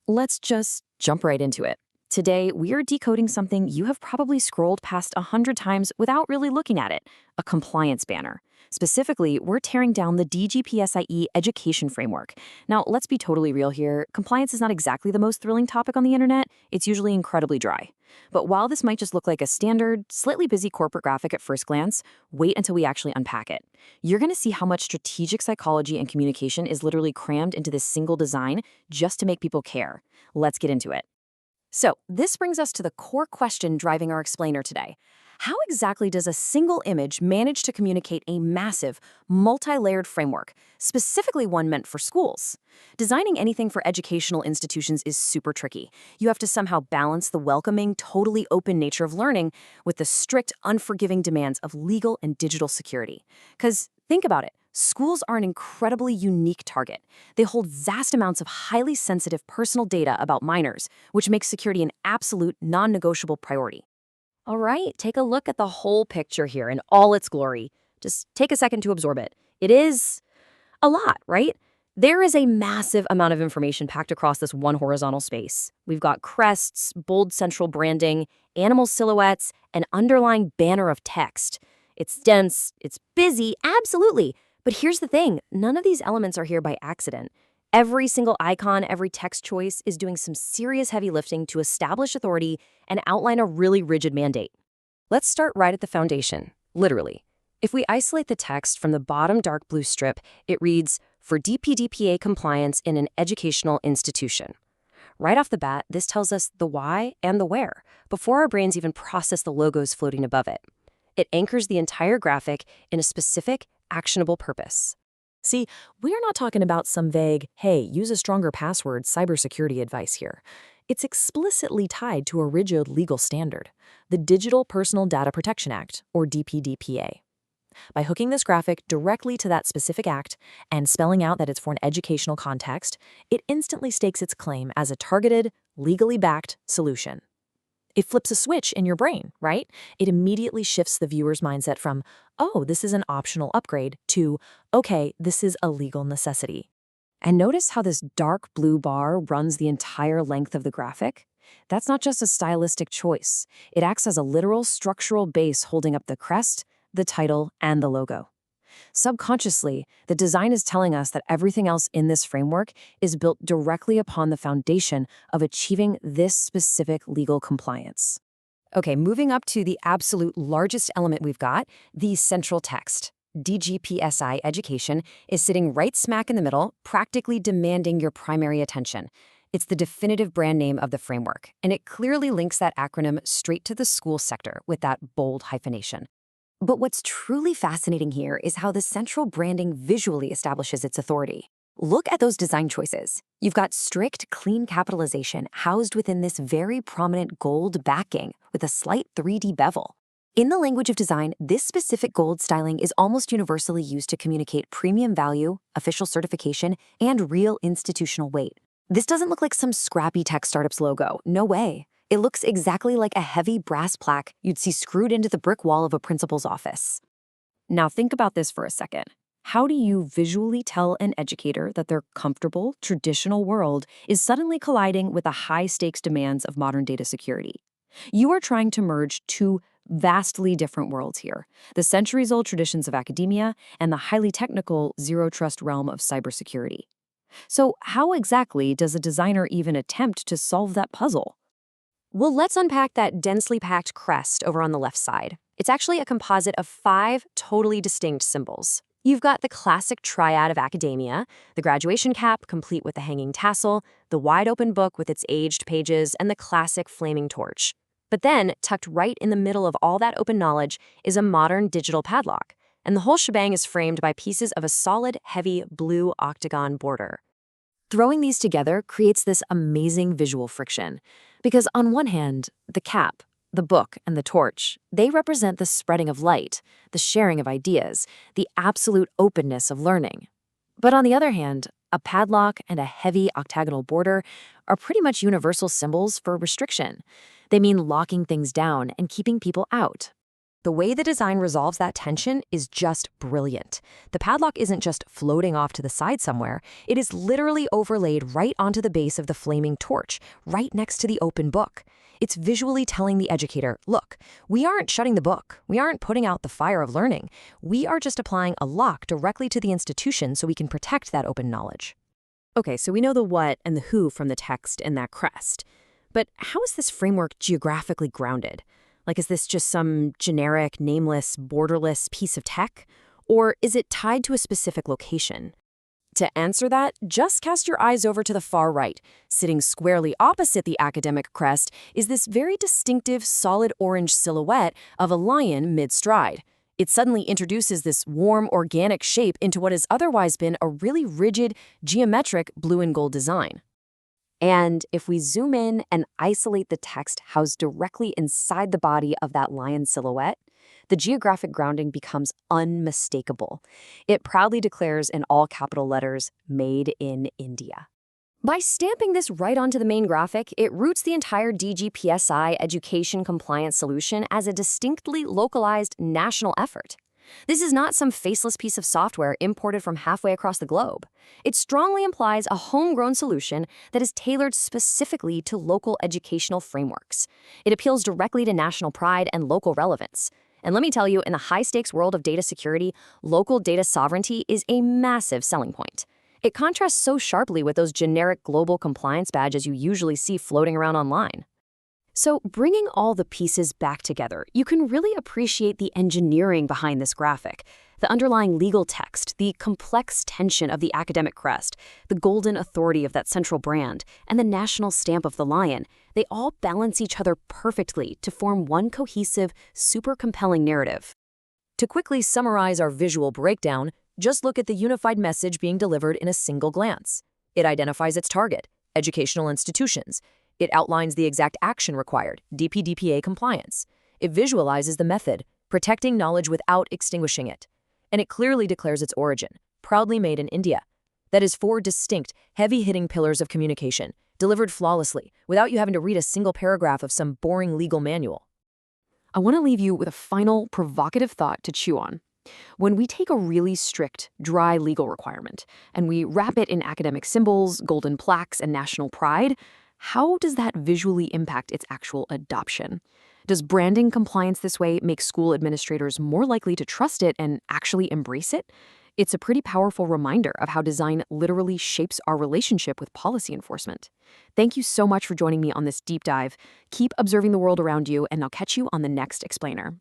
Let's just jump right into it. Today, we are decoding something you have probably scrolled past 100 times without really looking at it, a compliance banner. Specifically, we're tearing down the DGPSI Education framework. Now, let's be totally real here. Compliance is not exactly the most thrilling topic on the internet. It's usually incredibly dry. But while this might just look like a standard, slightly busy corporate graphic at first glance, wait until we actually unpack it. You're going to see how much strategic psychology and communication is literally crammed into this single design just to make people care. Let's get into it. So, this brings us to the core question driving our explainer today. How exactly does a single image manage to communicate a massive, multi-layered framework, specifically one meant for schools? Designing anything for educational institutions is super tricky. You have to somehow balance the welcoming, totally open nature of learning with the strict, unforgiving demands of legal and digital security. Because think about it. Schools are an incredibly unique target. They hold vast amounts of highly sensitive personal data about minors, which makes security an absolute, non-negotiable priority. All right, take a look at the whole picture here in all its glory. Just take a second to absorb it. It is a lot, right? There is a massive amount of information packed across this one horizontal space. We've got crests, bold central branding, animal silhouettes, an underlying banner of text. It's dense, it's busy, absolutely. But here's the thing, none of these elements are here by accident. Every single icon, every text choice is doing some serious heavy lifting to establish authority and outline a really rigid mandate. Let's start right at the foundation, literally. If we isolate the text from the bottom dark blue strip, it reads, "For DPDPA compliance in an educational institution." Right off the bat, this tells us the why and the where, before our brains even process the logos floating above it. It anchors the entire graphic in a specific, actionable purpose. See, we are not talking about some vague, hey, use a stronger password cybersecurity advice here. It's explicitly tied to a rigid legal standard, the Digital Personal Data Protection Act, or DPDPA. By hooking this graphic directly to that specific act and spelling out that it's for an educational context, it instantly stakes its claim as a targeted, legally backed solution. It flips a switch in your brain, right? It immediately shifts the viewer's mindset from, oh, this is an optional upgrade, to, okay, this is a legal necessity. And notice how this dark blue bar runs the entire length of the graphic? That's not just a stylistic choice. It acts as a literal structural base holding up the crest, the title, and the logo. Subconsciously, the design is telling us that everything else in this framework is built directly upon the foundation of achieving this specific legal compliance. Okay, moving up to the absolute largest element we've got, the central text. DGPSI Education is sitting right smack in the middle, practically demanding your primary attention. It's the definitive brand name of the framework, and it clearly links that acronym straight to the school sector with that bold hyphenation. But what's truly fascinating here is how the central branding visually establishes its authority. Look at those design choices. You've got strict, clean capitalization housed within this very prominent gold backing with a slight 3D bevel. In the language of design, this specific gold styling is almost universally used to communicate premium value, official certification, and real institutional weight. This doesn't look like some scrappy tech startup's logo. No way. It looks exactly like a heavy brass plaque you'd see screwed into the brick wall of a principal's office. Now think about this for a second. How do you visually tell an educator that their comfortable, traditional world is suddenly colliding with the high-stakes demands of modern data security? You are trying to merge two vastly different worlds here, the centuries-old traditions of academia and the highly technical, zero-trust realm of cybersecurity. So how exactly does a designer even attempt to solve that puzzle? Well, let's unpack that densely packed crest over on the left side. It's actually a composite of 5 totally distinct symbols. You've got the classic triad of academia, the graduation cap complete with the hanging tassel, the wide open book with its aged pages, and the classic flaming torch. But then, tucked right in the middle of all that open knowledge is a modern digital padlock, and the whole shebang is framed by pieces of a solid, heavy blue octagon border. Throwing these together creates this amazing visual friction. Because on one hand, the cap, the book, and the torch, they represent the spreading of light, the sharing of ideas, the absolute openness of learning. But on the other hand, a padlock and a heavy octagonal border are pretty much universal symbols for restriction. They mean locking things down and keeping people out. The way the design resolves that tension is just brilliant. The padlock isn't just floating off to the side somewhere, it is literally overlaid right onto the base of the flaming torch, right next to the open book. It's visually telling the educator, look, we aren't shutting the book, we aren't putting out the fire of learning, we are just applying a lock directly to the institution so we can protect that open knowledge. Okay, so we know the what and the who from the text and that crest. But how is this framework geographically grounded? Like, is this just some generic, nameless, borderless piece of tech? Or is it tied to a specific location? To answer that, just cast your eyes over to the far right. Sitting squarely opposite the academic crest is this very distinctive solid orange silhouette of a lion mid-stride. It suddenly introduces this warm, organic shape into what has otherwise been a really rigid, geometric blue and gold design. And if we zoom in and isolate the text housed directly inside the body of that lion silhouette, the geographic grounding becomes unmistakable. It proudly declares in all capital letters, "Made in India." By stamping this right onto the main graphic, it roots the entire DGPSI Education compliance solution as a distinctly localized national effort. This is not some faceless piece of software imported from halfway across the globe. It strongly implies a homegrown solution that is tailored specifically to local educational frameworks. It appeals directly to national pride and local relevance. And let me tell you, in the high-stakes world of data security, local data sovereignty is a massive selling point. It contrasts so sharply with those generic global compliance badges you usually see floating around online. So, bringing all the pieces back together, you can really appreciate the engineering behind this graphic. The underlying legal text, the complex tension of the academic crest, the golden authority of that central brand, and the national stamp of the lion, they all balance each other perfectly to form one cohesive, super compelling narrative. To quickly summarize our visual breakdown, just look at the unified message being delivered in a single glance. It identifies its target, educational institutions. It outlines the exact action required, DPDPA compliance. It visualizes the method, protecting knowledge without extinguishing it. And it clearly declares its origin, proudly made in India. That is 4 distinct, heavy-hitting pillars of communication, delivered flawlessly, without you having to read a single paragraph of some boring legal manual. I want to leave you with a final, provocative thought to chew on. When we take a really strict, dry legal requirement, and we wrap it in academic symbols, golden plaques, and national pride, how does that visually impact its actual adoption? Does branding compliance this way make school administrators more likely to trust it and actually embrace it? It's a pretty powerful reminder of how design literally shapes our relationship with policy enforcement. Thank you so much for joining me on this deep dive. Keep observing the world around you, and I'll catch you on the next explainer.